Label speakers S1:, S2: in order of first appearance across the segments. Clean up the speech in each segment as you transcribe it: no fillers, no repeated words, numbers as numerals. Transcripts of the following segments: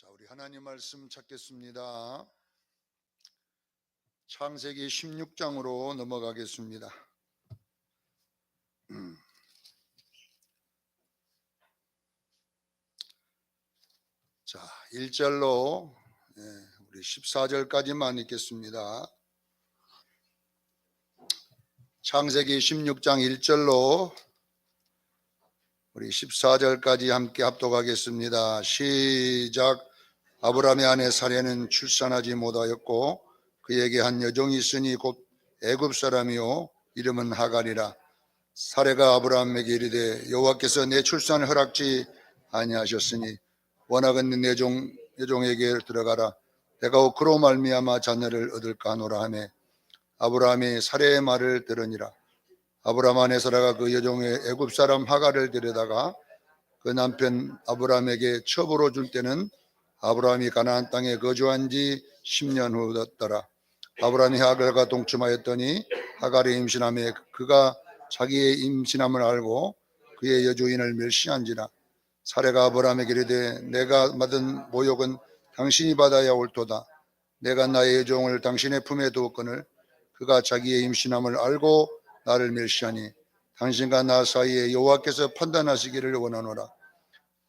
S1: 자, 우리 하나님 말씀 찾겠습니다. 창세기 16장으로 넘어가겠습니다. 자, 1절로 우리 14절까지만 읽겠습니다. 창세기 16장 1절로 우리 14절까지 함께 합독하겠습니다. 시작. 아브라함의 아내 사레는 출산하지 못하였고 그에게 한 여종이 있으니 곧 애굽 사람이요 이름은 하갈이라. 사레가 아브라함에게 이르되 여호와께서 내 출산을 허락지 아니하셨으니 원하건대 내 여종에게 들어가라. 내가 그로 말미암아 자녀를 얻을까 하노라 하매 아브라함이 사레의 말을 들으니라. 아브라함 아내 사라가 그 여종의 애굽 사람 하갈을 데려다가 그 남편 아브라함에게 첩으로 줄 때는 아브라함이 가나안 땅에 거주한 지 10년 후였더라. 아브라함이 하갈과 동침하였더니 하갈이 임신하며 그가 자기의 임신함을 알고 그의 여주인을 멸시한지라. 사레가 아브라함에게 이르되 내가 받은 모욕은 당신이 받아야 옳도다. 내가 나의 여종을 당신의 품에 두었거늘 그가 자기의 임신함을 알고 나를 멸시하니 당신과 나 사이에 여호와께서 판단하시기를 원하노라.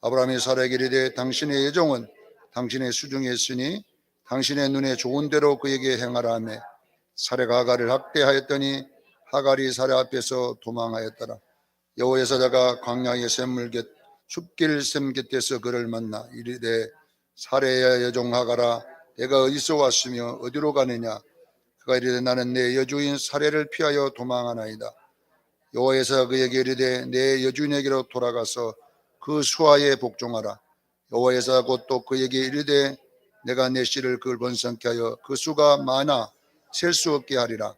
S1: 아브라함이 사라에게 이르되 당신의 여종은 당신의 수중에 있으니 당신의 눈에 좋은 대로 그에게 행하라 하매 사레가 하갈을 학대하였더니 하갈이 사레 앞에서 도망하였더라. 여호와의 사자가 광야의 샘물 숲길 샘 곁에서 그를 만나 이르되 사레의 여종 하갈아 내가 어디서 왔으며 어디로 가느냐. 그가 이르되 나는 내 여주인 사레를 피하여 도망하나이다. 여호와의 사자가 그에게 이르되 내 여주인에게로 돌아가서 그 수하에 복종하라. 여호와의 사자가 곧 또 그에게 이르되 내가 내 씨를 그를 번성케 하여 그 수가 많아 셀 수 없게 하리라.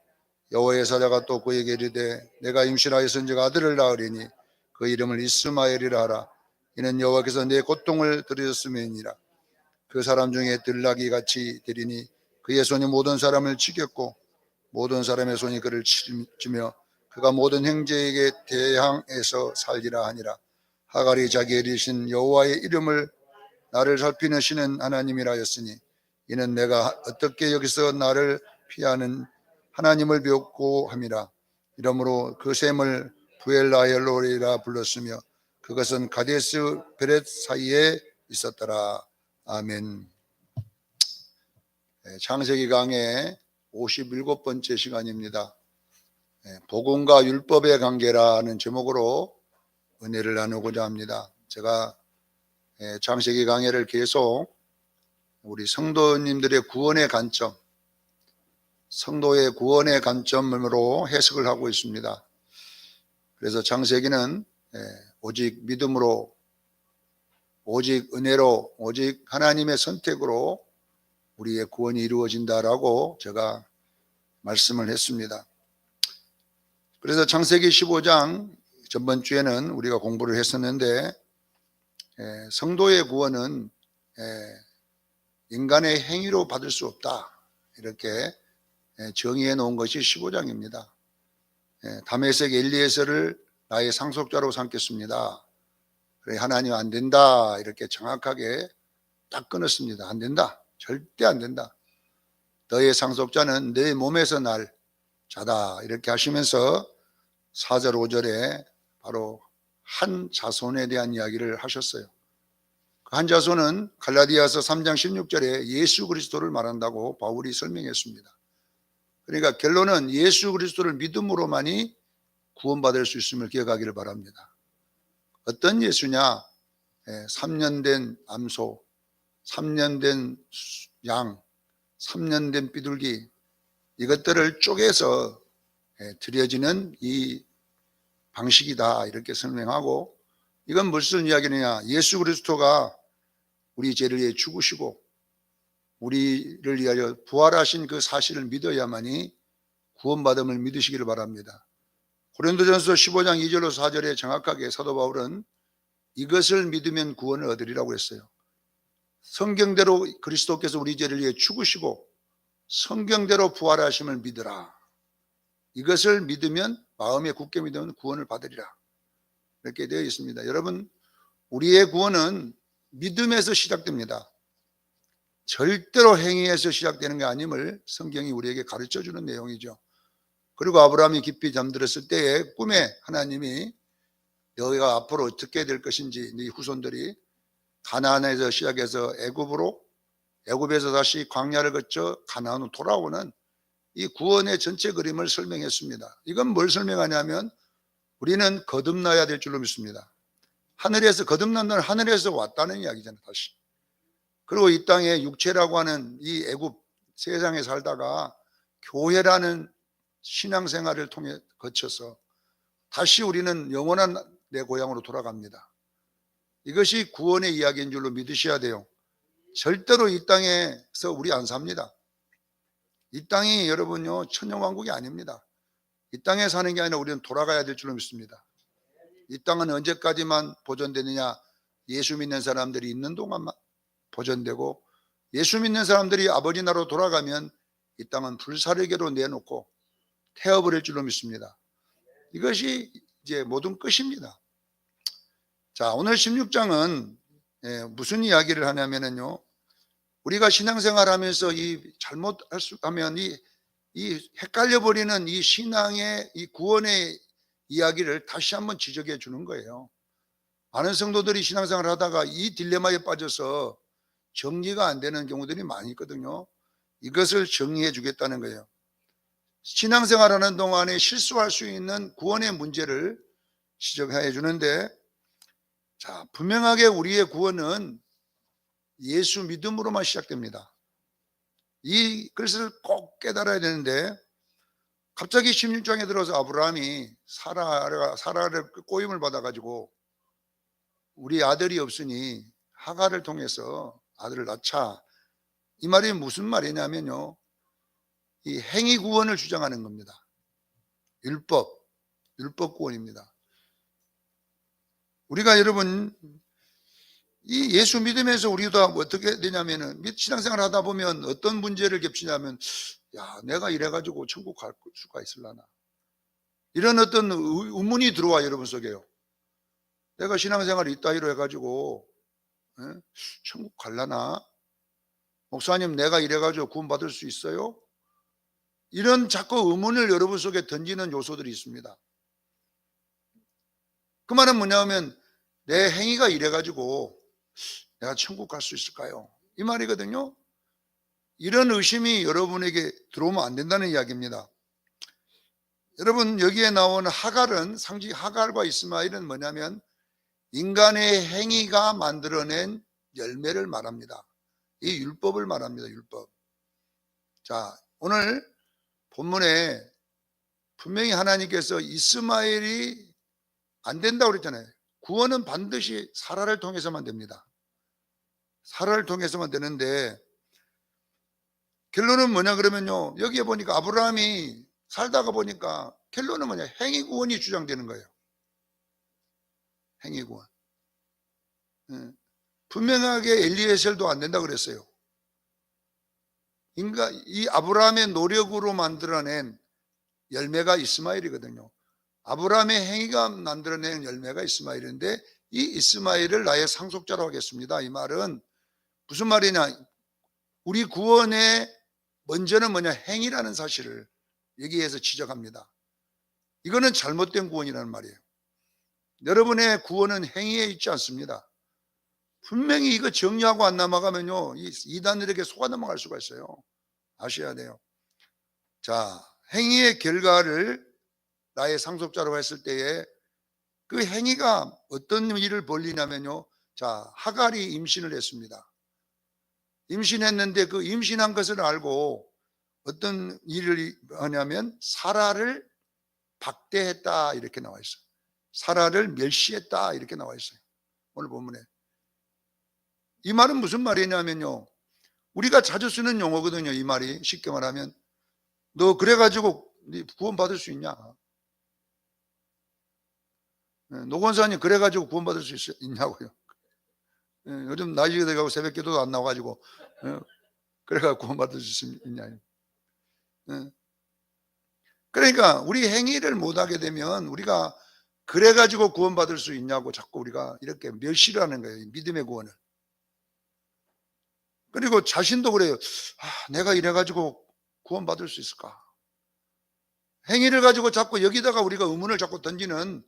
S1: 여호와의 사자가 또 그에게 이르되 내가 임신하였은즉 아들을 낳으리니 그 이름을 이스마엘이라 하라. 이는 여호와께서 내 고통을 들으셨음이니라. 그 사람 중에 들나귀 같이 되리니 그의 손이 모든 사람을 치겠고 모든 사람의 손이 그를 치며 그가 모든 형제에게 대항해서 살리라 하니라. 하갈이 자기의 이르신 여호와의 이름을 나를 살피시는 하나님이라 하였으니 이는 내가 어떻게 여기서 나를 피하는 하나님을 배웠고 함이라. 이러므로 그 샘을 부엘라헬로리라 불렀으며 그것은 가데스 베렛 사이에 있었더라. 아멘. 창세기 강의 57번째 시간입니다. 복음과 율법의 관계라는 제목으로 은혜를 나누고자 합니다. 제가 창세기 강해를 계속 우리 성도님들의 구원의 관점, 성도의 구원의 관점으로 해석을 하고 있습니다. 그래서 창세기는 오직 믿음으로, 오직 은혜로, 오직 하나님의 선택으로 우리의 구원이 이루어진다라고 제가 말씀을 했습니다. 그래서 창세기 15장 전번 주에는 우리가 공부를 했었는데 성도의 구원은 인간의 행위로 받을 수 없다 이렇게 정의해 놓은 것이 15장입니다. 다메섹 엘리에서를 나의 상속자로 삼겠습니다. 그래 하나님 안 된다 이렇게 정확하게 딱 끊었습니다. 안 된다. 절대 안 된다. 너의 상속자는 내 몸에서 날 자다 이렇게 하시면서 4절 5절에 바로 한 자손에 대한 이야기를 하셨어요. 그 한 자손은 갈라디아서 3장 16절에 예수 그리스도를 말한다고 바울이 설명했습니다. 그러니까 결론은 예수 그리스도를 믿음으로만이 구원받을 수 있음을 기억하기를 바랍니다. 어떤 예수냐? 3년 된 암소, 3년 된 양, 3년 된 비둘기 이것들을 쪼개서 드려지는 이 방식이다 이렇게 설명하고 이건 무슨 이야기냐? 예수 그리스도가 우리 죄를 위해 죽으시고 우리를 위하여 부활하신 그 사실을 믿어야만이 구원받음을 믿으시기를 바랍니다. 고린도전서 15장 2절로 4절에 정확하게 사도 바울은 이것을 믿으면 구원을 얻으리라고 했어요. 성경대로 그리스도께서 우리 죄를 위해 죽으시고 성경대로 부활하심을 믿으라. 이것을 믿으면 마음에 굳게 믿으면 구원을 받으리라. 이렇게 되어 있습니다. 여러분 우리의 구원은 믿음에서 시작됩니다. 절대로 행위에서 시작되는 게 아님을 성경이 우리에게 가르쳐주는 내용이죠. 그리고 아브라함이 깊이 잠들었을 때에 꿈에 하나님이 너희가 앞으로 어떻게 될 것인지, 네 후손들이 가나안에서 시작해서 애굽에서 다시 광야를 거쳐 가나안으로 돌아오는 이 구원의 전체 그림을 설명했습니다. 이건 뭘 설명하냐면 우리는 거듭나야 될 줄로 믿습니다. 하늘에서 거듭난다는 하늘에서 왔다는 이야기잖아요. 다시. 그리고 이 땅에 육체라고 하는 이 애굽 세상에 살다가 교회라는 신앙생활을 통해 거쳐서 다시 우리는 영원한 내 고향으로 돌아갑니다. 이것이 구원의 이야기인 줄로 믿으셔야 돼요. 절대로 이 땅에서 우리 안 삽니다. 이 땅이 여러분요 천년왕국이 아닙니다. 이 땅에 사는 게 아니라 우리는 돌아가야 될 줄로 믿습니다. 이 땅은 언제까지만 보존되느냐? 예수 믿는 사람들이 있는 동안만 보존되고, 예수 믿는 사람들이 아버지 나라로 돌아가면 이 땅은 불사르게로 내놓고 태워버릴 줄로 믿습니다. 이것이 이제 모든 끝입니다. 자, 오늘 16장은 무슨 이야기를 하냐면요, 우리가 신앙생활 하면서 잘못하면 이 헷갈려버리는 이 신앙의 이 구원의 이야기를 다시 한번 지적해 주는 거예요. 많은 성도들이 신앙생활을 하다가 이 딜레마에 빠져서 정리가 안 되는 경우들이 많이 있거든요. 이것을 정리해 주겠다는 거예요. 신앙생활하는 동안에 실수할 수 있는 구원의 문제를 지적해 주는데, 자, 분명하게 우리의 구원은 예수 믿음으로만 시작됩니다. 이 것을 꼭 깨달아야 되는데, 갑자기 16장에 들어서 아브라함이 사라를 꼬임을 받아가지고 우리 아들이 없으니 하갈을 통해서 아들을 낳자. 이 말이 무슨 말이냐면요, 이 행위 구원을 주장하는 겁니다. 율법 구원입니다. 우리가 여러분 이 예수 믿으면서 우리도 어떻게 되냐면은 신앙생활 하다 보면 어떤 문제를 겹치냐면, 야, 내가 이래가지고 천국 갈 수가 있을라나, 이런 어떤 의문이 들어와 여러분 속에요. 내가 신앙생활이 있다이로 해가지고 천국 갈라나? 목사님, 내가 이래가지고 구원받을 수 있어요? 이런 자꾸 의문을 여러분 속에 던지는 요소들이 있습니다. 그 말은 뭐냐면 내 행위가 이래가지고 내가 천국 갈 수 있을까요? 이 말이거든요. 이런 의심이 여러분에게 들어오면 안 된다는 이야기입니다. 여러분, 여기에 나오는 하갈은, 상징 하갈과 이스마엘은 뭐냐면 인간의 행위가 만들어낸 열매를 말합니다. 이 율법을 말합니다. 율법. 자, 오늘 본문에 분명히 하나님께서 이스마엘이 안 된다고 그랬잖아요. 구원은 반드시 사라를 통해서만 됩니다. 사라를 통해서만 되는데, 결론은 뭐냐 그러면요, 여기에 보니까 아브라함이 살다가 보니까 결론은 뭐냐, 행위 구원이 주장되는 거예요. 행위 구원. 분명하게 엘리에셀도 안 된다 그랬어요. 이 아브라함의 노력으로 만들어낸 열매가 이스마엘이거든요. 아브라함의 행위가 만들어낸 열매가 이스마엘인데, 이 이스마엘을 나의 상속자로 하겠습니다. 이 말은 무슨 말이냐, 우리 구원의 먼저는 뭐냐, 행위라는 사실을 여기에서 지적합니다. 이거는 잘못된 구원이라는 말이에요. 여러분의 구원은 행위에 있지 않습니다. 분명히 이거 정리하고 안 넘어가면요, 이 이단들에게 속아 넘어갈 수가 있어요. 아셔야 돼요. 자, 행위의 결과를 나의 상속자로 했을 때에 그 행위가 어떤 일을 벌리냐면요, 자, 하갈이 임신을 했습니다. 임신했는데 그 임신한 것을 알고 어떤 일을 하냐면 사라를 박대했다, 이렇게 나와 있어요. 사라를 멸시했다, 이렇게 나와 있어요. 오늘 본문에. 이 말은 무슨 말이냐면요, 우리가 자주 쓰는 용어거든요. 이 말이 쉽게 말하면, 너 그래가지고 구원받을 수 있냐? 노건사님, 그래가지고 구원받을 수 있냐고요. 요즘 나이가 돼가고 새벽 기도도 안 나와가지고 그래가 구원받을 수 있냐. 그러니까 우리 행위를 못하게 되면 우리가 그래가지고 구원받을 수 있냐고 자꾸 우리가 이렇게 멸시를 하는 거예요. 믿음의 구원을. 그리고 자신도 그래요. 내가 이래가지고 구원받을 수 있을까? 행위를 가지고 자꾸 여기다가 우리가 의문을 자꾸 던지는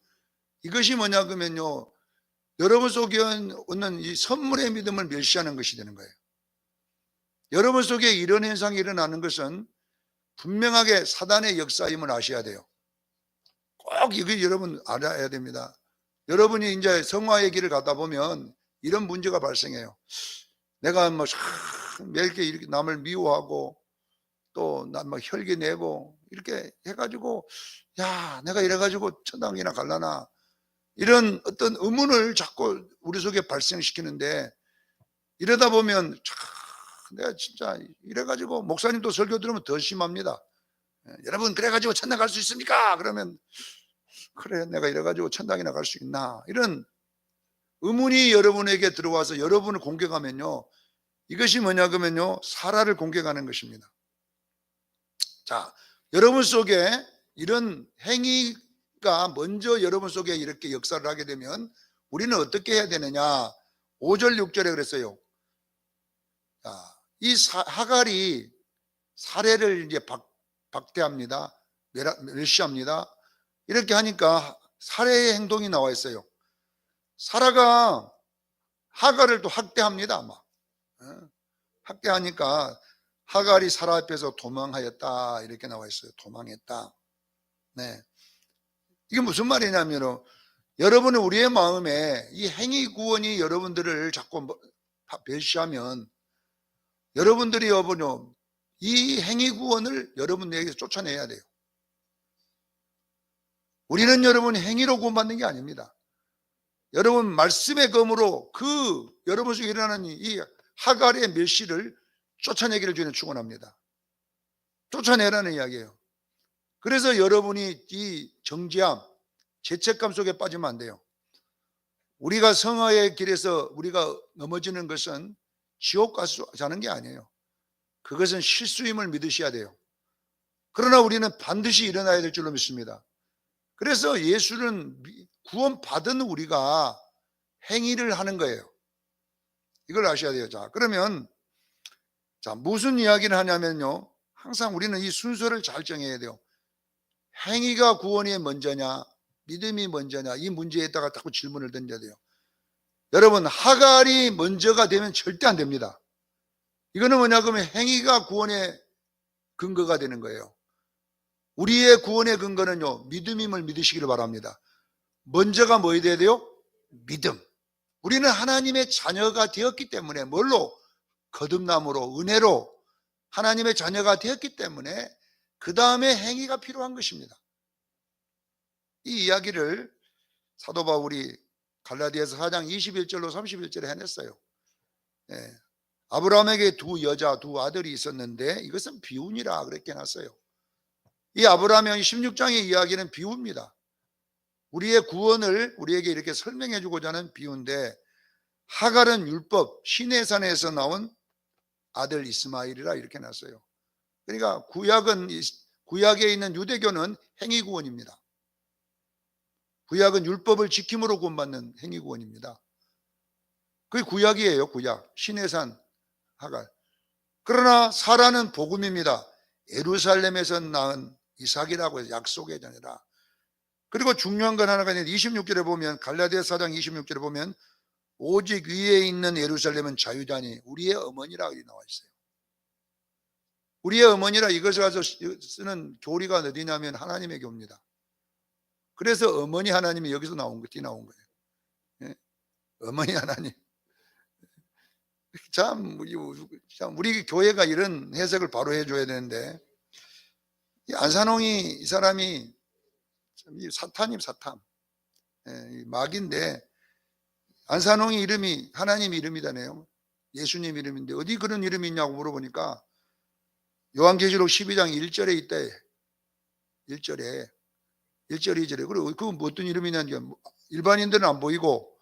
S1: 이것이 뭐냐 그러면요, 여러분 속에 있는 이 선물의 믿음을 멸시하는 것이 되는 거예요. 여러분 속에 이런 현상이 일어나는 것은 분명하게 사단의 역사임을 아셔야 돼요. 꼭 이거 여러분 알아야 됩니다. 여러분이 이제 성화의 길을 가다 보면 이런 문제가 발생해요. 내가 뭐 매일 이렇게 남을 미워하고 또 난 막 혈기 내고 이렇게 해가지고 야 내가 이래가지고 천당이나 갈라나 이런 어떤 의문을 자꾸 우리 속에 발생시키는데, 이러다 보면 내가 진짜 이래가지고 목사님도 설교 들으면 더 심합니다. 여러분 그래가지고 천당 갈 수 있습니까? 그러면 그래 내가 이래가지고 천당이나 갈 수 있나, 이런 의문이 여러분에게 들어와서 여러분을 공격하면요, 이것이 뭐냐 그러면요 사라를 공격하는 것입니다. 자, 여러분 속에 이런 행위가 먼저 여러분 속에 이렇게 역사를 하게 되면 우리는 어떻게 해야 되느냐. 5절 6절에 그랬어요. 자, 이 하갈이 사례를 이제 박대합니다. 멸시합니다. 이렇게 하니까 살해의 행동이 나와 있어요. 사라가 하갈을 또 학대합니다. 아마 학대하니까 하갈이 사라 앞에서 도망하였다 이렇게 나와 있어요. 도망했다. 네, 이게 무슨 말이냐면 여러분은 우리의 마음에 이 행위 구원이 여러분들을 자꾸 멸시하면 여러분들이 이 행위 구원을 여러분에게 쫓아내야 돼요. 우리는 여러분 행위로 구원받는 게 아닙니다. 여러분 말씀의 검으로 여러분 속에 일어나는 이 하갈의 멸시를 쫓아내기를 주님 축원합니다. 쫓아내라는 이야기예요. 그래서 여러분이 이 정죄함, 죄책감 속에 빠지면 안 돼요. 우리가 성화의 길에서 우리가 넘어지는 것은 지옥 가자는 게 아니에요. 그것은 실수임을 믿으셔야 돼요. 그러나 우리는 반드시 일어나야 될 줄로 믿습니다. 그래서 예수는 구원받은 우리가 행위를 하는 거예요. 이걸 아셔야 돼요. 자, 그러면 무슨 이야기를 하냐면요, 항상 우리는 이 순서를 잘 정해야 돼요. 행위가 구원이 먼저냐 믿음이 먼저냐, 이 문제에다가 자꾸 질문을 던져야 돼요. 여러분 하갈이 먼저가 되면 절대 안 됩니다. 이거는 뭐냐 그러면 행위가 구원의 근거가 되는 거예요. 우리의 구원의 근거는요 믿음임을 믿으시기를 바랍니다. 먼저가 뭐여야 돼요? 믿음. 우리는 하나님의 자녀가 되었기 때문에 뭘로? 거듭남으로, 은혜로 하나님의 자녀가 되었기 때문에 그 다음에 행위가 필요한 것입니다. 이 이야기를 사도 바울이 갈라디아서 4장 21절로 31절에 해냈어요. 예. 아브라함에게 두 여자, 두 아들이 있었는데 이것은 비운이라 그렇게 해놨어요. 이 아브라함의 16장의 이야기는 비유입니다. 우리의 구원을 우리에게 이렇게 설명해 주고자 하는 비유인데, 하갈은 율법, 시내산에서 나온 아들 이스마엘이라 이렇게 놨어요. 그러니까 구약에 있는 유대교는 행위구원입니다. 구약은 율법을 지킴으로 구원받는 행위구원입니다. 그게 구약이에요. 구약, 시내산 하갈. 그러나 사라는 복음입니다. 예루살렘에서 낳은 이삭이라고 해서 약속의 자녀라. 그리고 중요한 건 하나가 있는데 26절에 보면, 갈라디아서 4장 26절에 보면 오직 위에 있는 예루살렘은 자유자니 우리의 어머니라 나와 있어요. 우리의 어머니라 이것을 가서 쓰는 교리가 어디냐면 하나님의 교입니다. 그래서 어머니 하나님이 여기서 나온 거예요. 예? 어머니 하나님. 참 우리 교회가 이런 해석을 바로 해줘야 되는데, 안산홍이 이 사람이 사탄. 마귀인데, 안산홍이 이름이 하나님 이름이잖아요. 예수님 이름인데 어디 그런 이름이 있냐고 물어보니까 요한계시록 12장 1절에 있대. 1절에 2절에. 그리고 그건 어떤 이름이냐니까 일반인들은 안 보이고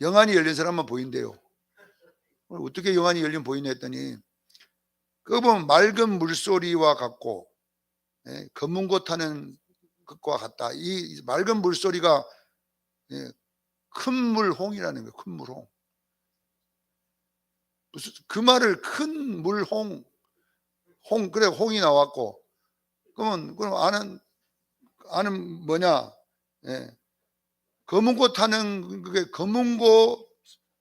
S1: 영안이 열린 사람만 보인대요. 어떻게 영안이 열린 보이냐 했더니, 그거 보면 맑은 물소리와 같고 검은고 타는 것과 같다. 이 맑은 물소리가 큰 물홍이라는 거예요. 큰 물홍. 무슨 그 말을 큰 물홍, 그래 홍이 나왔고, 그럼 아는 뭐냐? 예. 검은고 타는 그게 검은고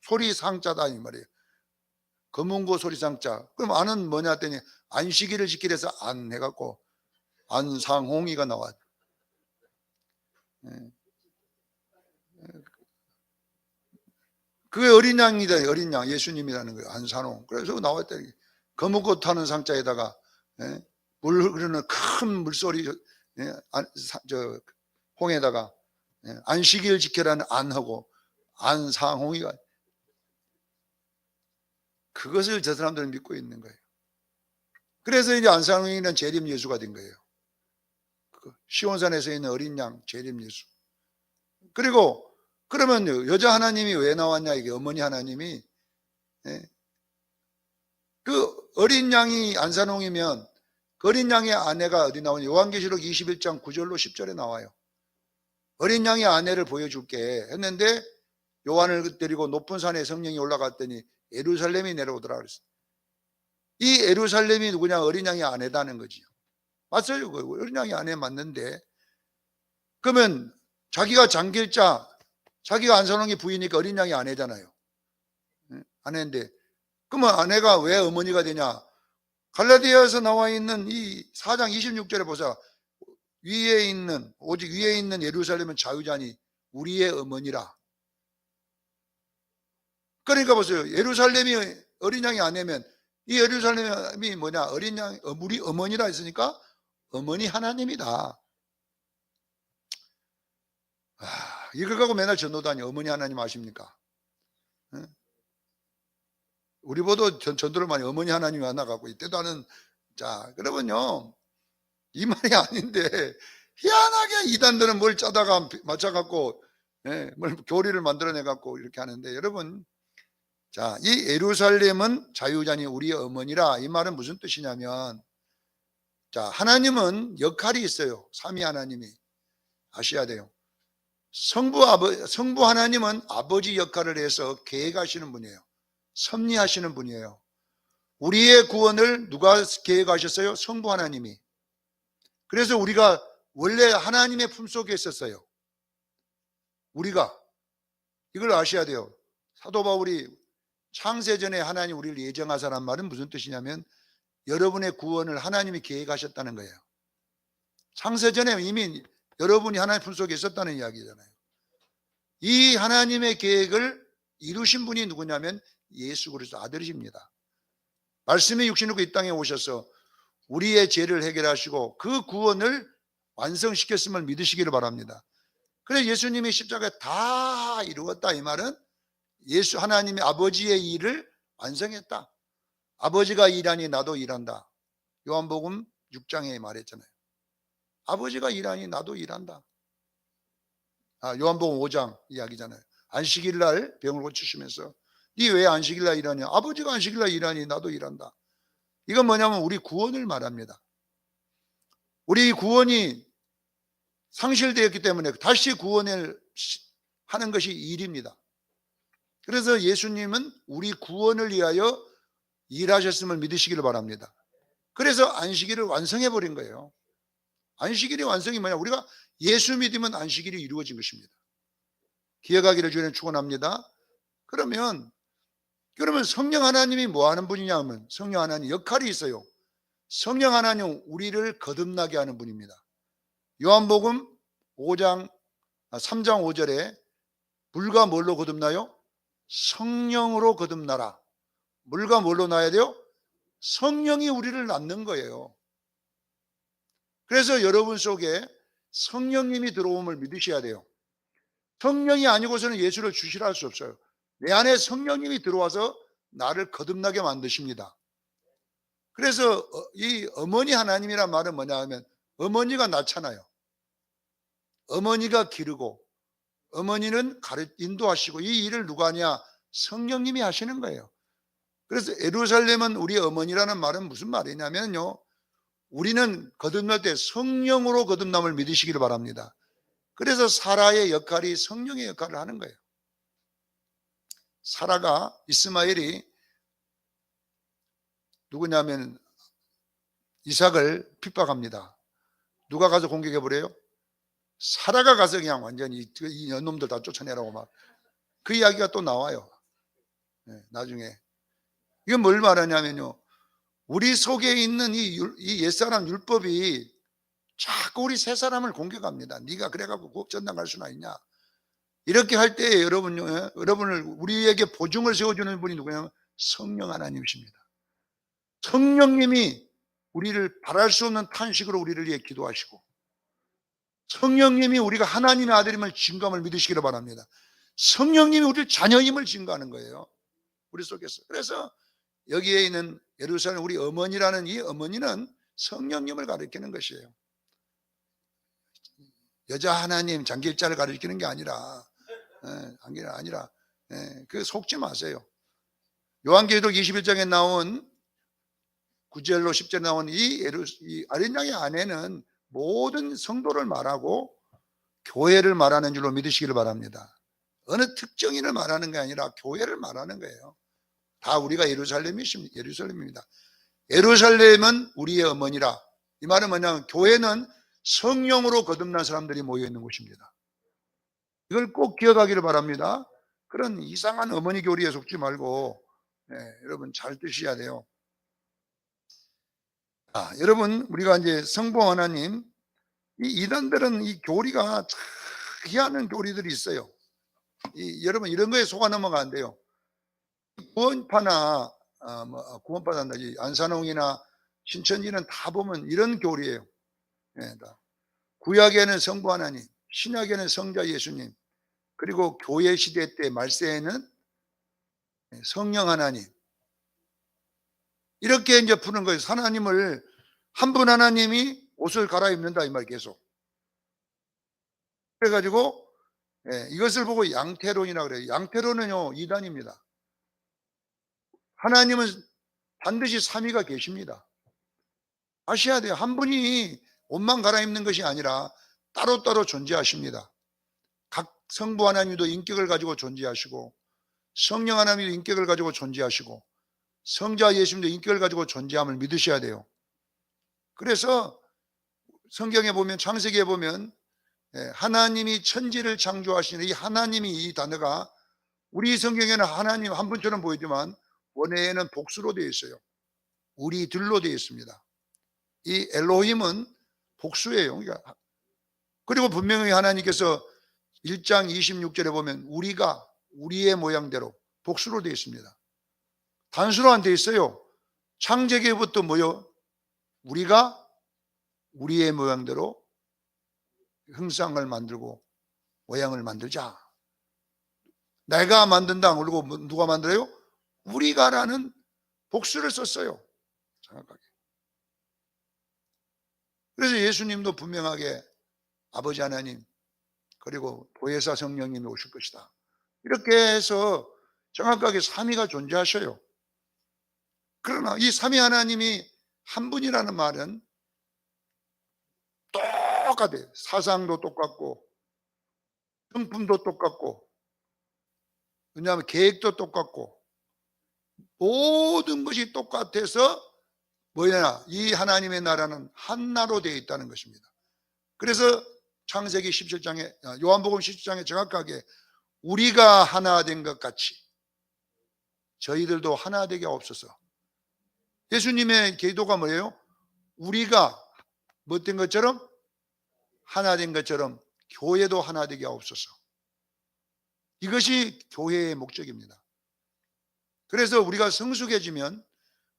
S1: 소리 상자다 이 말이에요. 검은고 소리 상자. 그럼 안은 뭐냐 했더니 안식일을 지키려 해서 안 해갖고 안상홍이가 나왔. 예. 그게 어린 양이다. 어린 양 예수님이라는 거예요. 안산홍. 그래서 나왔다. 검은고 타는 상자에다가 예? 물 흐르는 큰 물소리 예? 홍에다가 예? 안식일 지켜라는 안하고 안상홍이가, 그것을 저 사람들은 믿고 있는 거예요. 그래서 이제 안상홍이는 재림 예수가 된 거예요. 시온산에서 있는 어린 양 재림 예수. 그리고 그러면 여자 하나님이 왜 나왔냐? 이게 어머니 하나님이 예? 그 어린 양이 안산홍이면 그 어린 양의 아내가 어디 나오냐? 요한계시록 21장 9절로 10절에 나와요. 어린 양의 아내를 보여줄게 했는데 요한을 데리고 높은 산에 성령이 올라갔더니 예루살렘이 내려오더라 그랬어요. 이 예루살렘이 누구냐? 어린 양의 아내다는 거지요. 맞아요. 어린 양의 아내 맞는데, 그러면 자기가 장길자, 자기가 안산홍이 부인이니까 어린 양이 아내잖아요. 아내인데, 그러면 아내가 왜 어머니가 되냐? 갈라디아에서 나와 있는 이 4장 26절에 보자. 오직 위에 있는 예루살렘은 자유자니 우리의 어머니라. 그러니까 보세요. 예루살렘이 어린 양이 아내면 이 예루살렘이 뭐냐? 어린 양, 우리 어머니라 했으니까 어머니 하나님이다. 이걸 갖고 맨날 전도다니 어머니 하나님 아십니까? 우리 보도 전도를 많이 어머니 하나님이 만나갖고 이때도 하는. 자, 그러면요, 이 말이 아닌데 희한하게 이단들은 뭘 짜다가 맞춰갖고 뭘 교리를 만들어내갖고 이렇게 하는데, 여러분, 자, 이 예루살렘은 자유자니 우리의 어머니라, 이 말은 무슨 뜻이냐면, 자, 하나님은 역할이 있어요. 삼위 하나님이 아셔야 돼요. 성부 하나님은 아버지 역할을 해서 계획하시는 분이에요. 섭리하시는 분이에요. 우리의 구원을 누가 계획하셨어요? 성부 하나님이. 그래서 우리가 원래 하나님의 품속에 있었어요. 우리가 이걸 아셔야 돼요. 사도 바울이 창세전에 하나님 우리를 예정하사란 말은 무슨 뜻이냐면 여러분의 구원을 하나님이 계획하셨다는 거예요. 창세전에 이미 여러분이 하나님 품속에 있었다는 이야기잖아요. 이 하나님의 계획을 이루신 분이 누구냐면 예수 그리스도 아들이십니다. 말씀이 육신으로 이 땅에 오셔서 우리의 죄를 해결하시고 그 구원을 완성시켰음을 믿으시기를 바랍니다. 그래서 예수님이 십자가에 다 이루었다, 이 말은 예수 하나님이 아버지의 일을 완성했다. 아버지가 일하니 나도 일한다. 요한복음 6장에 말했잖아요. 아버지가 일하니 나도 일한다. 요한복음 5장 이야기잖아요. 안식일 날 병을 고치시면서 네 왜 안식일 날 일하냐? 아버지가 안식일 날 일하니 나도 일한다. 이건 뭐냐면 우리 구원을 말합니다. 우리 구원이 상실되었기 때문에 다시 구원을 하는 것이 일입니다. 그래서 예수님은 우리 구원을 위하여 일하셨음을 믿으시기를 바랍니다. 그래서 안식일을 완성해 버린 거예요. 안식일의 완성이 뭐냐? 우리가 예수 믿으면 안식일이 이루어진 것입니다. 기억하기를 주님 축원합니다. 그러면 성령 하나님이 뭐 하는 분이냐 하면 성령 하나님 역할이 있어요. 성령 하나님 우리를 거듭나게 하는 분입니다. 요한복음 3장 5절에 물과 뭘로 거듭나요? 성령으로 거듭나라. 물과 뭘로 나야 돼요? 성령이 우리를 낳는 거예요. 그래서 여러분 속에 성령님이 들어옴을 믿으셔야 돼요. 성령이 아니고서는 예수를 주시라 할 수 없어요. 내 안에 성령님이 들어와서 나를 거듭나게 만드십니다. 그래서 이 어머니 하나님이란 말은 뭐냐 하면 어머니가 낳잖아요. 어머니가 기르고 어머니는 인도하시고 이 일을 누가 하냐? 성령님이 하시는 거예요. 그래서 예루살렘은 우리 어머니라는 말은 무슨 말이냐면요, 우리는 거듭날 때 성령으로 거듭남을 믿으시기를 바랍니다. 그래서 사라의 역할이 성령의 역할을 하는 거예요. 사라가 이스마엘이 누구냐면 이삭을 핍박합니다. 누가 가서 공격해버려요? 사라가 가서 그냥 완전히 이 연놈들 다 쫓아내라고 막 그 이야기가 또 나와요. 나중에. 이건 뭘 말하냐면요, 우리 속에 있는 이 옛사람 율법이 자꾸 우리 새 사람을 공격합니다. 네가 그래갖고 전당 갈 수나 있냐. 이렇게 할 때 여러분을 우리에게 보증을 세워주는 분이 누구냐면 성령 하나님이십니다. 성령님이 우리를 바랄 수 없는 탄식으로 우리를 위해 기도하시고, 성령님이 우리가 하나님의 아들임을 증거함을 믿으시기를 바랍니다. 성령님이 우리를 자녀임을 증거하는 거예요, 우리 속에서. 그래서 여기에 있는 예루살렘 우리 어머니라는 이 어머니는 성령님을 가리키는 것이에요. 여자 하나님 장길자를 가리키는 게 아니라, 그 속지 마세요. 요한계시록 21장에 나온 9절로 10절에 나온 이 어린 양의 아내는 모든 성도를 말하고 교회를 말하는 줄로 믿으시기를 바랍니다. 어느 특정인을 말하는 게 아니라 교회를 말하는 거예요. 다 우리가 예루살렘입니다. 예루살렘은 우리의 어머니라. 이 말은 뭐냐면 교회는 성령으로 거듭난 사람들이 모여 있는 곳입니다. 이걸 꼭 기억하기를 바랍니다. 그런 이상한 어머니 교리에 속지 말고, 여러분 잘 드셔야 돼요. 여러분, 우리가 이제 성부 하나님, 이 이단들은 이 교리가 참 희한한 교리들이 있어요. 여러분 이런 거에 속아 넘어가 안 돼요. 구원파나 구원파단다 안산홍이나 신천지는 다 보면 이런 교리예요. 구약에는 성부 하나님, 신약에는 성자 예수님, 그리고 교회 시대 때 말세에는 성령 하나님, 이렇게 이제 푸는 거예요. 하나님을, 한 분 하나님이 옷을 갈아입는다 이 말 계속. 그래가지고 이것을 보고 양태론이라고 그래요. 양태론은요 이단입니다. 하나님은 반드시 삼위가 계십니다. 아셔야 돼요. 한 분이 옷만 갈아입는 것이 아니라 따로따로 존재하십니다. 각 성부 하나님도 인격을 가지고 존재하시고, 성령 하나님도 인격을 가지고 존재하시고, 성자 예수님도 인격을 가지고 존재함을 믿으셔야 돼요. 그래서 성경에 보면, 창세기에 보면 하나님이 천지를 창조하시는 이 하나님이, 이 단어가 우리 성경에는 하나님 한 분처럼 보이지만 원어에는 복수로 되어 있어요. 우리들로 되어 있습니다. 이 엘로힘은 복수예요. 그러니까 그리고 분명히 하나님께서 1장 26절에 보면 우리가 우리의 모양대로 복수로 되어 있습니다. 단수로 안 되어 있어요. 창세기부터 뭐요? 우리가 우리의 모양대로 형상을 만들고 모양을 만들자. 내가 만든다 그러고 누가 만들어요? 우리가라는 복수를 썼어요. 정확하게. 그래서 예수님도 분명하게 아버지 하나님 그리고 보혜사 성령님이 오실 것이다, 이렇게 해서 정확하게 삼위가 존재하셔요. 그러나 이 삼위 하나님이 한 분이라는 말은 똑같아요. 사상도 똑같고 성품도 똑같고, 왜냐하면 계획도 똑같고 모든 것이 똑같아서 뭐냐, 이 하나님의 나라는 한나로 되어 있다는 것입니다. 그래서 창세기 17장에, 요한복음 17장에 정확하게 우리가 하나 된 것 같이 저희들도 하나 되게 없어서. 예수님의 기도가 뭐예요? 우리가 뭐 된 것처럼, 하나 된 것처럼 교회도 하나 되게 없어서. 이것이 교회의 목적입니다. 그래서 우리가 성숙해지면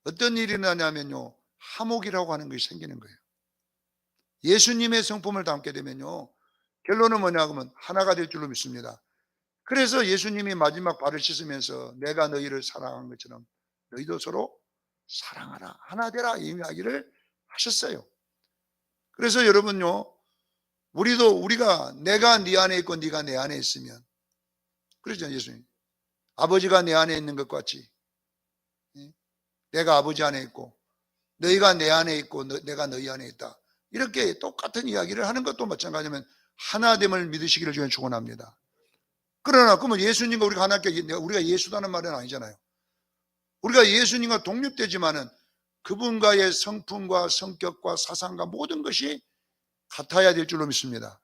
S1: 어떤 일이 일어나냐면요, 화목이라고 하는 것이 생기는 거예요. 예수님의 성품을 담게 되면요, 결론은 뭐냐 하면 하나가 될 줄로 믿습니다. 그래서 예수님이 마지막 발을 씻으면서 내가 너희를 사랑한 것처럼 너희도 서로 사랑하라, 하나 되라, 이 이야기를 하셨어요. 그래서 여러분요, 우리가 내가 네 안에 있고 네가 내 안에 있으면, 그러죠 예수님. 아버지가 내 안에 있는 것 같이 내가 아버지 안에 있고 너희가 내 안에 있고 내가 너희 안에 있다, 이렇게 똑같은 이야기를 하는 것도 마찬가지면 하나됨을 믿으시기를 주님 축원합니다. 그러나 그러면 예수님과 우리가 하나께, 우리가 예수다는 말은 아니잖아요. 우리가 예수님과 독립되지만은 그분과의 성품과 성격과 사상과 모든 것이 같아야 될 줄로 믿습니다.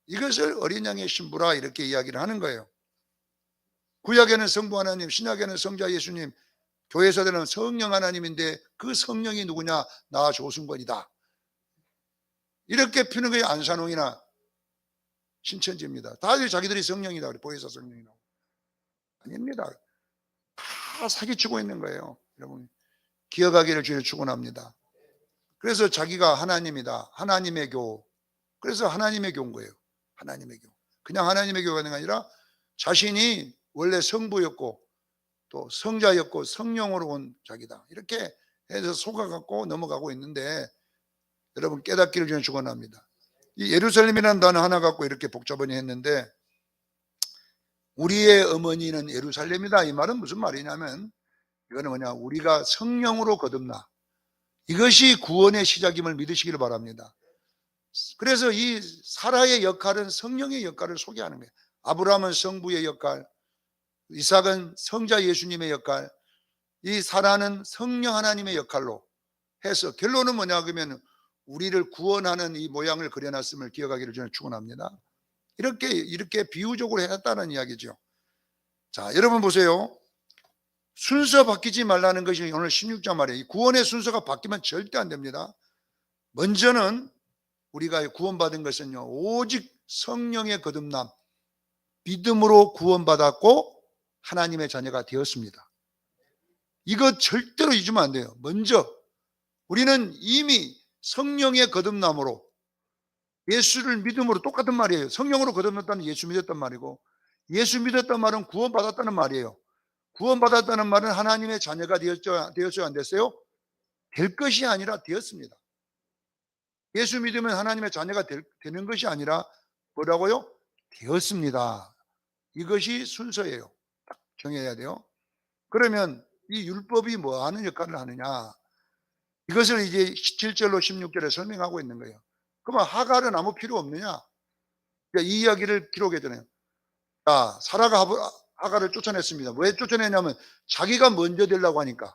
S1: 이것을 어린 양의 신부라 이렇게 이야기를 하는 거예요. 구약에는 성부 하나님, 신약에는 성자 예수님, 교회에서는 성령 하나님인데 그 성령이 누구냐? 나 조승건이다. 이렇게 피는 게 안산홍이나 신천지입니다. 다들 자기들이 성령이다 그래. 보혜사 성령이라고. 아닙니다. 다 사기치고 있는 거예요. 여러분 기억하기를 주를 축원합니다. 그래서 자기가 하나님이다. 하나님의 교. 그래서 하나님의 교인 거예요. 하나님의 교. 그냥 하나님의 교가 아니라 자신이 원래 성부였고 또 성자였고 성령으로 온 자기다. 이렇게 해서 속아갖고 넘어가고 있는데 여러분 깨닫기를 주는 축원합니다. 이 예루살렘이라는 단어 하나 갖고 이렇게 복잡하게 했는데 우리의 어머니는 예루살렘이다. 이 말은 무슨 말이냐면 이거는 뭐냐? 우리가 성령으로 거듭나. 이것이 구원의 시작임을 믿으시기를 바랍니다. 그래서 이 사라의 역할은 성령의 역할을 소개하는 거예요. 아브라함은 성부의 역할, 이삭은 성자 예수님의 역할, 이 사라는 성령 하나님의 역할로 해서 결론은 뭐냐 그러면 우리를 구원하는 이 모양을 그려놨음을 기억하기를 저는 축원합니다. 이렇게 비유적으로 해놨다는 이야기죠. 자, 여러분 보세요. 순서 바뀌지 말라는 것이 오늘 16장 말이에요. 이 구원의 순서가 바뀌면 절대 안 됩니다. 먼저는 우리가 구원받은 것은요, 오직 성령의 거듭남, 믿음으로 구원받았고 하나님의 자녀가 되었습니다. 이거 절대로 잊으면 안 돼요. 먼저 우리는 이미 성령의 거듭남으로 예수를 믿음으로 똑같은 말이에요. 성령으로 거듭났다는 예수 믿었단 말이고 예수 믿었단 말은 구원받았다는 말이에요. 구원받았다는 말은 하나님의 자녀가 되었어요? 안 됐어요? 될 것이 아니라 되었습니다. 예수 믿으면 하나님의 자녀가 되는 것이 아니라 뭐라고요? 되었습니다. 이것이 순서예요. 딱 정해야 돼요. 그러면 이 율법이 뭐 하는 역할을 하느냐? 이것을 이제 7절로 16절에 설명하고 있는 거예요. 그러면 하갈은 아무 필요 없느냐? 이 이야기를 기록해 주네요. 자, 사라가 하갈을 쫓아냈습니다. 왜 쫓아내냐면 자기가 먼저 되려고 하니까.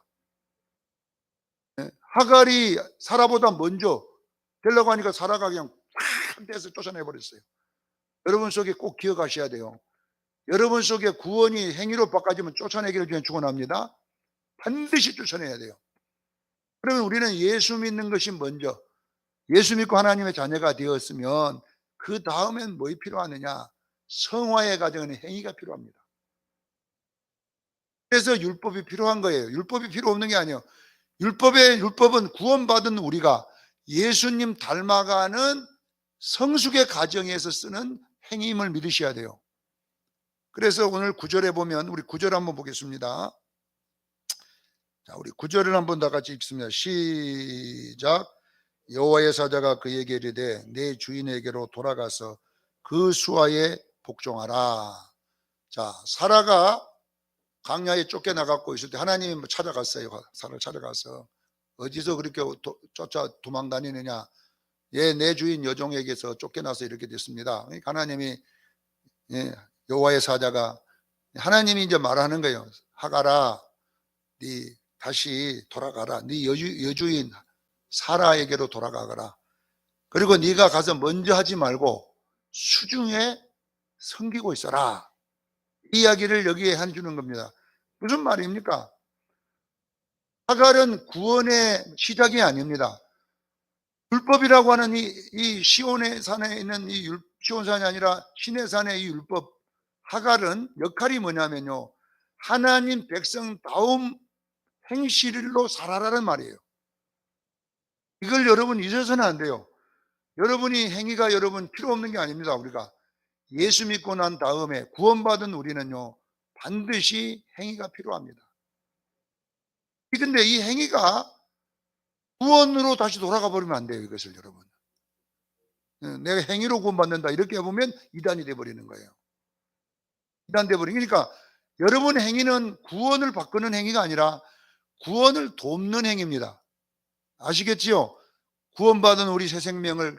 S1: 하갈이 사라보다 먼저 되려고 하니까 사라가 그냥 팍 떼서 쫓아내버렸어요. 여러분 속에 꼭 기억하셔야 돼요. 여러분 속에 구원이 행위로 바꿔지면 쫓아내기를 주는 축원합니다. 반드시 쫓아내야 돼요. 그러면 우리는 예수 믿는 것이 먼저, 예수 믿고 하나님의 자녀가 되었으면 그 다음엔 뭐가 필요하느냐? 성화의 과정은 행위가 필요합니다. 그래서 율법이 필요한 거예요. 율법이 필요 없는 게 아니에요. 율법은 구원받은 우리가 예수님 닮아가는 성숙의 과정에서 쓰는 행위임을 믿으셔야 돼요. 그래서 오늘 9절에 보면 우리 9절 한번 보겠습니다. 자, 우리 9절을 한번 다 같이 읽습니다. 시작. 여호와의 사자가 그에게 이르되 내 주인에게로 돌아가서 그 수하에 복종하라. 자, 사라가 광야에 쫓겨나갖고 있을 때 하나님이 찾아갔어요. 사라를 찾아가서 어디서 그렇게 쫓아 도망다니느냐? 예, 내 주인 여종에게서 쫓겨나서 이렇게 됐습니다. 그러니까 하나님이 여호와의 사자가 하나님이 이제 말하는 거예요. 하갈아, 네 다시 돌아가라. 네 여주인 사라에게로 돌아가거라. 그리고 네가 가서 먼저 하지 말고 수중에 섬기고 있어라. 이 이야기를 여기에 해주는 겁니다. 무슨 말입니까? 하갈은 구원의 시작이 아닙니다. 율법이라고 하는 이 시온의 산에 있는 시온산이 아니라 시내산의 이 율법, 하갈은 역할이 뭐냐면요, 하나님 백성다움 행실로 살아라는 말이에요. 이걸 여러분 잊어서는 안 돼요. 여러분이 행위가 여러분 필요 없는 게 아닙니다. 우리가 예수 믿고 난 다음에 구원받은 우리는요, 반드시 행위가 필요합니다. 그런데 이 행위가 구원으로 다시 돌아가 버리면 안 돼요. 이것을 여러분, 내가 행위로 구원받는다 이렇게 해보면 이단이 돼버리는 거예요. 이단 돼버리는, 그러니까 여러분의 행위는 구원을 바꾸는 행위가 아니라 구원을 돕는 행위입니다. 아시겠지요? 구원받은 우리 새 생명을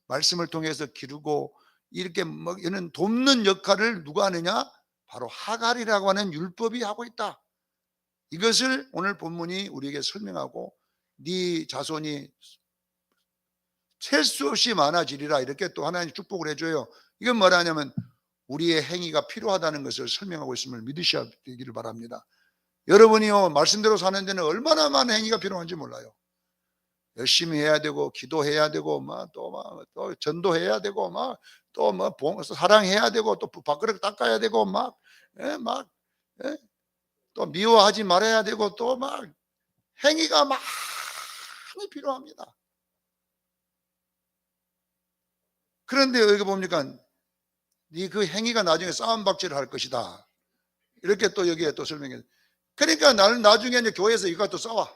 S1: 말씀을 통해서 기르고 이렇게 이런 돕는 역할을 누가 하느냐? 바로 하갈이라고 하는 율법이 하고 있다. 이것을 오늘 본문이 우리에게 설명하고 네 자손이 셀 수 없이 많아지리라. 이렇게 또 하나님 축복을 해줘요. 이건 뭐라냐면 우리의 행위가 필요하다는 것을 설명하고 있음을 믿으셔야 되기를 바랍니다. 여러분이요, 말씀대로 사는 데는 얼마나 많은 행위가 필요한지 몰라요. 열심히 해야 되고, 기도해야 되고, 또 전도해야 되고, 사랑해야 되고, 또 밥그릇 닦아야 되고, 또 미워하지 말아야 되고, 또 행위가 많이 필요합니다. 그런데 여기 보니까 네 그 행위가 나중에 싸움박질을 할 것이다. 이렇게 또 여기에 또 설명해. 그러니까 나는 나중에 이제 교회에서 이거 또 싸워.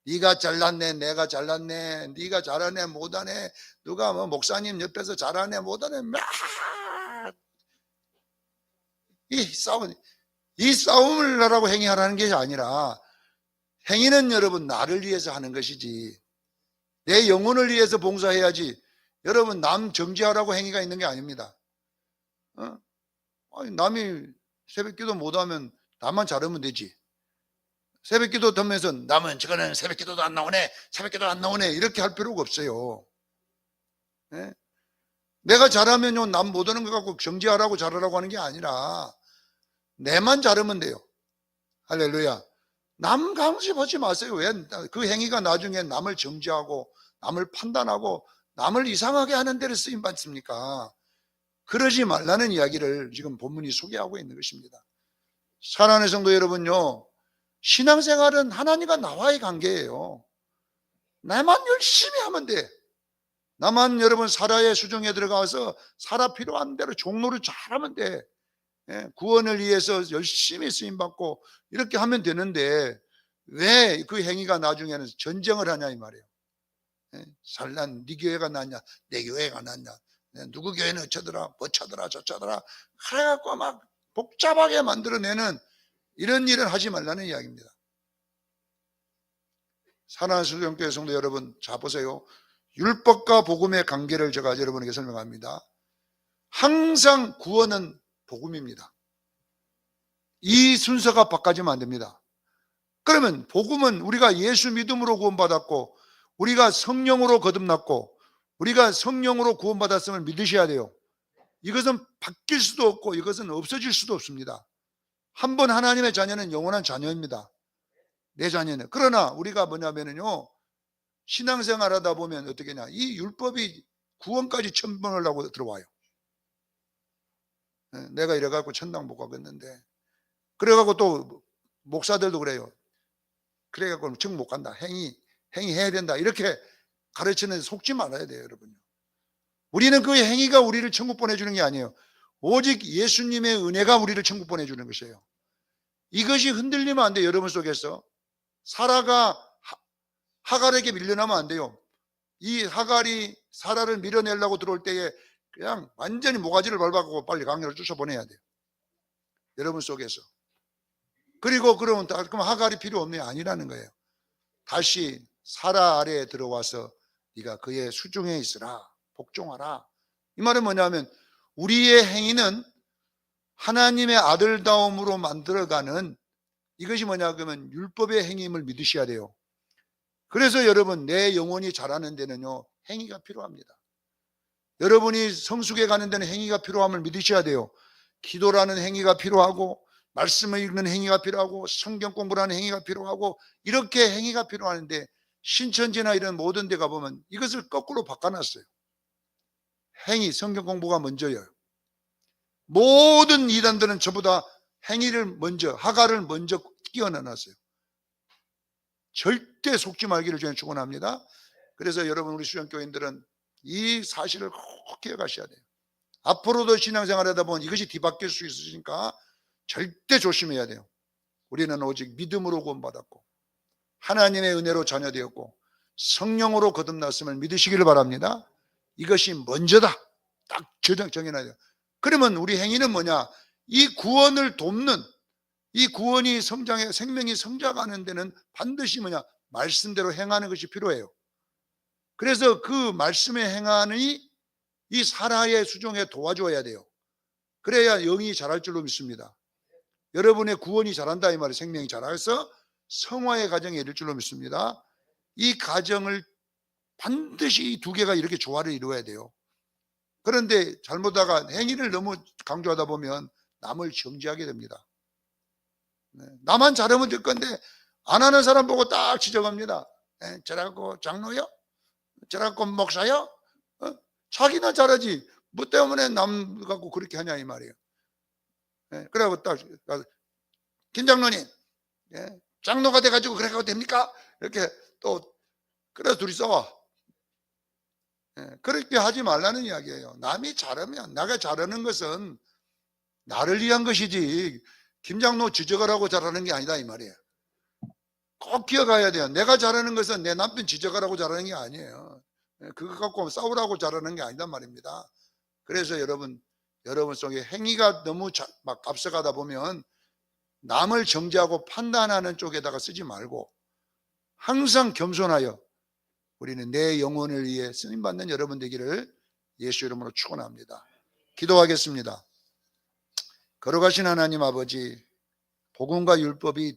S1: 네가 잘났네, 내가 잘났네, 네가 잘하네, 못하네, 누가 뭐 목사님 옆에서 잘하네, 못하네, 이 싸움을 하라고 행위하라는 게 아니라, 행위는 여러분 나를 위해서 하는 것이지, 내 영혼을 위해서 봉사해야지. 여러분 남 정죄하라고 행위가 있는 게 아닙니다. 아니, 남이 새벽기도 못하면 나만 잘하면 되지. 새벽기도 하면서 남은 저거는 새벽기도도 안 나오네, 새벽기도 안 나오네, 이렇게 할 필요가 없어요. 네? 내가 잘하면요, 남 못하는 것 갖고 정죄하라고 잘하라고 하는 게 아니라 내만 잘하면 돼요. 할렐루야. 남 강조하지 마세요. 왜 그 행위가 나중에 남을 정죄하고 남을 판단하고 남을 이상하게 하는 데를 쓰임 받습니까? 그러지 말라는 이야기를 지금 본문이 소개하고 있는 것입니다. 사랑하는 성도 여러분요, 신앙생활은 하나님과 나와의 관계예요. 나만 열심히 하면 돼. 나만 여러분 사라의 수종에 들어가서 사라 필요한 대로 종로를 잘하면 돼. 구원을 위해서 열심히 쓰임받고 이렇게 하면 되는데 왜 그 행위가 나중에는 전쟁을 하냐 이 말이에요. 잘난 네 교회가 낫냐, 내 교회가 낫냐, 누구 교회는 어쩌더라, 뭐쩌더라, 저쩌더라, 그래갖고 막 복잡하게 만들어내는 이런 일은 하지 말라는 이야기입니다. 사랑하는 수령교회 성도 여러분, 자 보세요. 율법과 복음의 관계를 제가 여러분에게 설명합니다. 항상 구원은 복음입니다. 이 순서가 바꿔지면 안 됩니다. 그러면 복음은 우리가 예수 믿음으로 구원받았고, 우리가 성령으로 거듭났고, 우리가 성령으로 구원받았음을 믿으셔야 돼요. 이것은 바뀔 수도 없고 이것은 없어질 수도 없습니다. 한번 하나님의 자녀는 영원한 자녀입니다. 내 자녀는. 그러나 우리가 뭐냐면요, 신앙생활 하다 보면 어떻게 하냐, 이 율법이 구원까지 첨벙하려고 들어와요. 내가 이래갖고 천당 못 가겠는데, 그래갖고 또 목사들도 그래요. 그래갖고 정 못 간다, 행위해야 된다, 이렇게 가르치는 데 속지 말아야 돼요. 여러분, 우리는 그 행위가 우리를 천국 보내주는 게 아니에요. 오직 예수님의 은혜가 우리를 천국 보내주는 것이에요. 이것이 흔들리면 안 돼요. 여러분 속에서 사라가 하갈에게 밀려나면 안 돼요. 이 하갈이 사라를 밀어내려고 들어올 때에 그냥 완전히 모가지를 밟아가고 빨리 강렬을 쫓아보내야 돼요. 여러분 속에서. 그리고 그러면 그럼 하갈이 필요 없네, 아니라는 거예요. 다시 사라 아래에 들어와서 네가 그의 수중에 있으라, 복종하라. 이 말은 뭐냐면 우리의 행위는 하나님의 아들다움으로 만들어가는, 이것이 뭐냐 그러면 율법의 행위임을 믿으셔야 돼요. 그래서 여러분, 내 영혼이 자라는 데는요, 행위가 필요합니다. 여러분이 성숙해 가는 데는 행위가 필요함을 믿으셔야 돼요. 기도라는 행위가 필요하고, 말씀을 읽는 행위가 필요하고, 성경 공부라는 행위가 필요하고, 이렇게 행위가 필요하는데 신천지나 이런 모든 데 가보면 이것을 거꾸로 바꿔놨어요. 행위, 성경 공부가 먼저예요. 모든 이단들은 전부 다 행위를 먼저, 하갈을 먼저 끼워 넣어놨어요. 절대 속지 말기를 저는 축원합니다. 그래서 여러분, 우리 수련교인들은 이 사실을 꼭 기억하셔야 돼요. 앞으로도 신앙생활 하다 보면 이것이 뒤바뀔 수 있으니까 절대 조심해야 돼요. 우리는 오직 믿음으로 구원받았고 하나님의 은혜로 자녀되었고 성령으로 거듭났음을 믿으시기를 바랍니다. 이것이 먼저다. 딱 정해놔야 돼요. 그러면 우리 행위는 뭐냐? 이 구원을 돕는, 이 구원이 성장해, 생명이 성장하는 데는 반드시 뭐냐? 말씀대로 행하는 것이 필요해요. 그래서 그 말씀에 행하니 이 사라의 수종에 도와줘야 돼요. 그래야 영이 자랄 줄로 믿습니다. 여러분의 구원이 자란다 이 말이에요. 생명이 자라서 성화의 과정에 이를 줄로 믿습니다. 이 가정을 반드시 이 두 개가 이렇게 조화를 이루어야 돼요. 그런데 잘못하다가 행위를 너무 강조하다 보면 남을 정죄하게 됩니다. 나만 잘하면 될 건데 안 하는 사람 보고 딱 지적합니다. 저라고 장로요? 저라고 목사요? 자기나 잘하지 뭐 때문에 남 갖고 그렇게 하냐 이 말이에요. 그래갖고 딱 김 장로님 장로가 돼가지고 그래 가도 됩니까? 이렇게 또 그래서 둘이 싸워. 그렇게 하지 말라는 이야기예요. 남이 잘하면, 내가 잘하는 것은 나를 위한 것이지 김 장로 지적하라고 잘하는 게 아니다 이 말이에요. 꼭 기억해야 돼요. 내가 잘하는 것은 내 남편 지적하라고 잘하는 게 아니에요. 그거 갖고 싸우라고 잘하는 게 아니단 말입니다. 그래서 여러분 속에 행위가 너무 막 앞서가다 보면 남을 정죄하고 판단하는 쪽에다가 쓰지 말고 항상 겸손하여 우리는 내 영혼을 위해 쓰임받는 여러분 되기를 예수 이름으로 축원합니다. 기도하겠습니다. 거룩하신 하나님 아버지, 복음과 율법이